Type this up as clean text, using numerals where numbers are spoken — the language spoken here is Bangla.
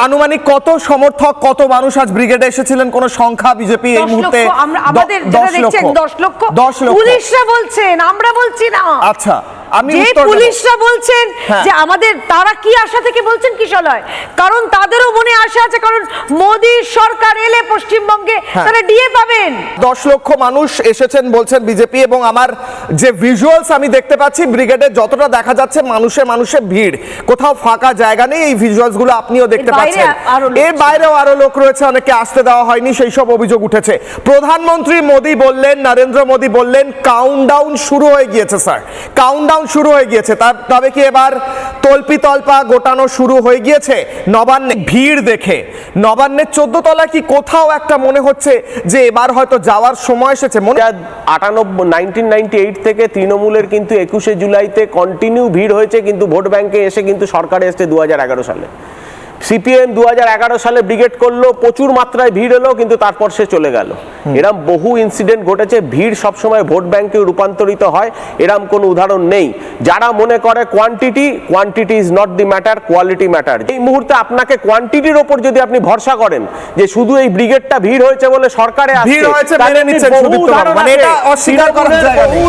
আনুমানিক কত সমর্থক, কত মানুষ আজ ব্রিগেডে এসেছিলেন? কোন সংখ্যা বিজেপি এই মুহূর্তে? আমাদের যেটা দেখছেন 10 লক্ষ। পুলিশরা বলছেন, আমরা বলছি না। আচ্ছা, আমি পুলিশরা বলছেন যে আমাদের, তারা কি আশা থেকে বলছেন কিশলয়, কারণ তাদেরও মনে আশা আছে, কারণ মোদী সরকার এলে পশ্চিমবঙ্গে তারা ডিএ পাবেন। 10 লক্ষ মানুষ এসেছেন বলছেন বিজেপি, এবং আমার যে ভিজুয়ালস আমি দেখতে পাচ্ছি ব্রিগেডে যতটা দেখা যাচ্ছে মানুষে ভিড়, কোথাও ফাঁকা জায়গা নেই। এই ভিজুয়ালস গুলো আপনিও দেখতে পাচ্ছেন। এর বাইরেও আরো লোক রয়েছে, অনেকে আসতে দেওয়া হয়নি, সেই সব অভিযোগ উঠেছে। প্রধানমন্ত্রী মোদী বললেন, নরেন্দ্র মোদী বললেন কাউন্টডাউন শুরু হয়ে গিয়েছে। স্যার, কাউন্টডাউন শুরু হয়ে গিয়েছে, তবে কি এবার তল্পা গোটানো শুরু হয়ে গিয়েছে? নবান্নে ভিড় দেখে নবান্নের 14 তলা কি কোথাও একটা মনে হচ্ছে যে এবার হয়তো যাওয়ার সময় এসেছে? 1998 থেকে তৃণমূলের কিন্তু 21শে জুলাইতে কন্টিনিউ ভিড় হয়েছে, কিন্তু ভোট ব্যাংকে এসে কিন্তু সরকারে এসছে 2011 সালে। সিপিএম 2011 সালে ব্রিগেড করলো, প্রচুর মাত্রায় ভিড় এলো, কিন্তু তারপর সে চলে গেল। এরম বহু ইনসিডেন্ট ঘটেছে। ভিড় সবসময় ভোট ব্যাংকে রূপান্তরিত হয়, এরম কোনো উদাহরণ নেই। যারা মনে করে quantity is not the matter, quality matter. এই মুহূর্তে আপনাকে কোয়ান্টিটির ওপর যদি আপনি ভরসা করেন যে শুধু এই ব্রিগেডটা ভিড় হয়েছে বলে সরকারে ভিড় হয়েছে মেনে নিচ্ছেন, মানে এটা অস্বীকার করার জায়গা নেই।